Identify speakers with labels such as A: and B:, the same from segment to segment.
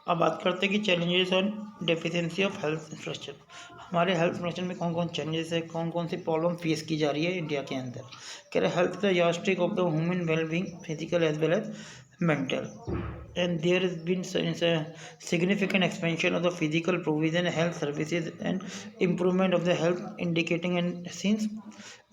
A: अब बात करते हैं कि चैलेंजेस और डेफिशिएंसी ऑफ हेल्थ इंफ्रास्ट्रक्चर। हमारे हेल्थ इंफ्रास्ट्रक्चर में कौन कौन चैलेंजेस है, कौन कौन सी प्रॉब्लम फेस की जा रही है इंडिया के अंदर। कह रहे हेल्थ द यास्ट्रिक of the human wellbeing physical as well as mental, and there has been significant expansion of the physical provision health services and improvement of the health indicating and since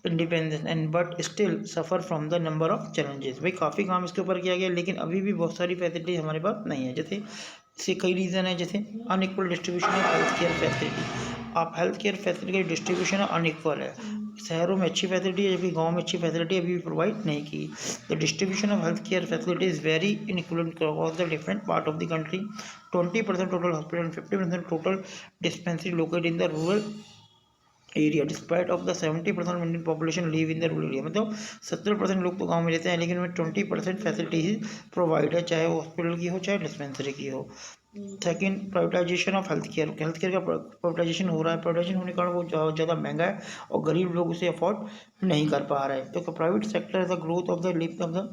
A: independence and but still suffer from the number of challenges. भाई काफ़ी काम इसके ऊपर किया गया, लेकिन अभी भी बहुत सारी फैसिलिटी हमारे पास नहीं है। जैसे इसके कई रीज़न है, जैसे unequal distribution of health care facility. आप हेल्थ केयर फैसिलिटी का डिस्ट्रीब्यूशन अनइक्वल है, शहरों में अच्छी फैसिलिटी है जबकि गांव में अच्छी फैसिलिटी अभी भी प्रोवाइड नहीं की। The distribution of health care facility is very inequal across the different part of the country. 20% total hospital, 50% total dispensary located in the rural area despite of the 70% Indian population live in the rural area. मतलब 70% लोग तो गांव में रहते हैं, लेकिन उनमें 20% facility ही provide है, चाहे वो हॉस्पिटल की हो चाहे डिस्पेंसरी की हो। Second, privatisation of health care. Health care का प्राइवेटाइजेशन हो रहा है, प्राइवेटाइजेशन होने के कारण वो ज़्यादा महंगा है और गरीब लोग उसे अफोर्ड नहीं कर पा रहे हैं। तो private sector is the growth of the lift off the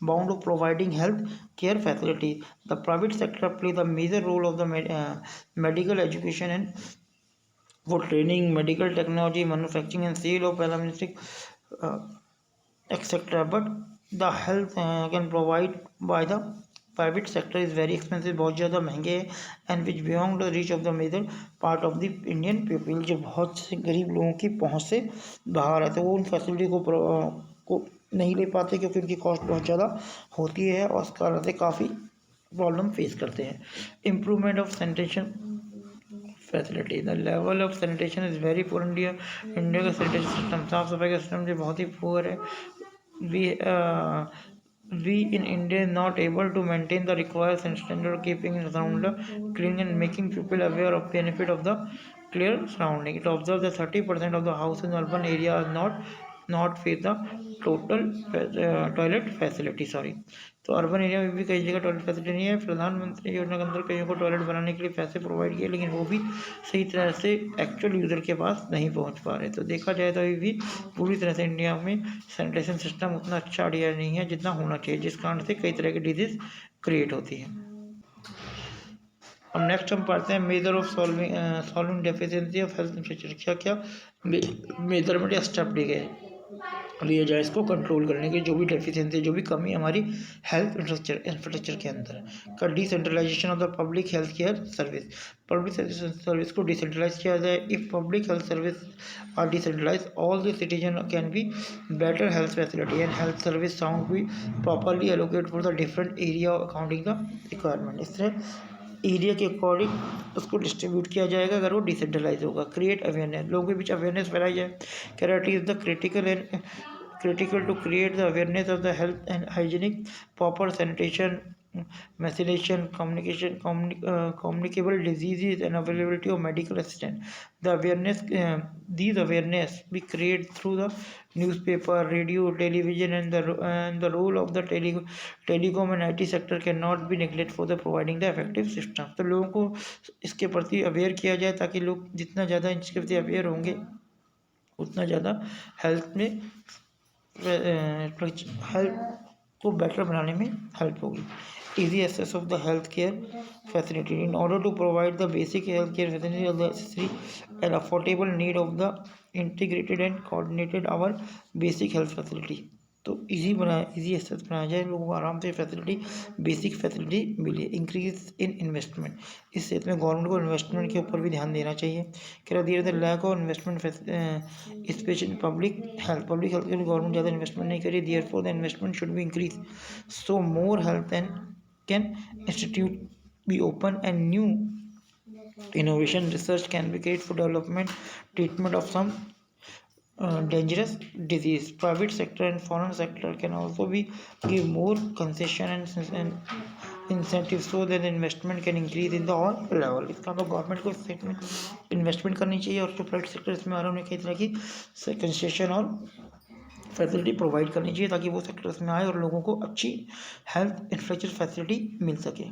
A: bound of providing health care facility. The private sector play the major role of the medical education and for training, medical technology, manufacturing and sale of paramedic etc. But the health can provide by the private sector is very expensive, बहुत ज़्यादा महंगे हैं, and which beyond the reach of the major part of the Indian people, जो बहुत से गरीब लोगों की पहुंच से बाहर है। तो वो उन फैसिलिटी को नहीं ले पाते क्योंकि उनकी कॉस्ट बहुत ज़्यादा होती है और उस कारण से काफ़ी प्रॉब्लम फेस करते हैं। Improvement of sanitation facility. The level of sanitation is very poor India. India का सैनिटेशन सिस्टम, साफ सफाई का सिस्टम जो बहुत ही पुअर है। We in India is not able to maintain the required standard of keeping around clean and making people aware of benefit of the clear surrounding. It observes that 30% of the houses in urban area are not face the total toilet facility तो urban area में भी कई जगह toilet facility नहीं है। प्रधानमंत्री योजना के अंदर कईयों को टॉयलेट बनाने के लिए पैसे प्रोवाइड किए, लेकिन वो भी सही तरह से एक्चुअल यूज़र के पास नहीं पहुंच पा रहे। तो देखा जाए तो अभी भी पूरी तरह से इंडिया में सैनिटेशन सिस्टम उतना अच्छा आइडिया नहीं है जितना होना चाहिए, जिस कारण से कई तरह की डिजीज़ क्रिएट होती है। अब नेक्स्ट हम पढ़ते हैं measure of solving deficiency of health infrastructure. क्या क्या मेजरमेंट या स्टेप लिए जाए इसको कंट्रोल करने की, जो भी डेफिशिएंसी, जो भी कमी हमारी हेल्थ इंफ्रास्ट्रक्चर के अंदर का। Decentralization of the public health care service. Public service को डिसेंट्रलाइज किया जाए। If public health service are decentralize, all the citizen can be better health facility and health service should be properly allocate for the different area accounting the requirement. इस तरह area के according उसको distribute किया जाएगा अगर वो decentralise होगा। Create awareness, लोगों के बीच अवेयरनेस फैलाई जाए। Clarity is the critical to create the awareness of the health and hygienic, proper sanitation, methylation, communicable diseases and availability of medical assistance. The awareness, these awareness we create through the newspaper, radio, television, and the role of the telecom and IT sector cannot be neglected for the providing the effective system. तो लोगों को इसके प्रति aware किया जाए ताकि लोग जितना ज़्यादा इसके प्रति अवेयर होंगे उतना ज़्यादा हेल्थ में हेल्थ को बेटर बनाने में हेल्प होगी। easy access of the healthcare facility in order to provide the basic healthcare facility of the necessary and affordable need of the integrated and coordinated our basic health facility। तो easy access बनाया जाए, लोगों को आराम से facility, basic facility मिले। Increase in investment, इस क्षेत्र में गवर्नमेंट को इन्वेस्टमेंट के ऊपर भी ध्यान देना चाहिए। कह दिया the lack of investment specially public health के लिए गवर्नमेंट ज़्यादा इन्वेस्टमेंट नहीं करी। Therefore the investment should be increase so more health and can institute be open and new innovation research can be created for development treatment of some dangerous disease. Private sector and foreign sector can also be give more concession and incentive so that the investment can increase in the all level। इसका तो government को इसमें investment करनी चाहिए और जो private sector इसमें आ रहा है उन्हें कई तरह की कंसेशन और फैसिलिटी प्रोवाइड करनी चाहिए ताकि वो सेक्टर्स में आए और लोगों को अच्छी हेल्थ इंफ्रास्ट्रक्चर फैसिलिटी मिल सके।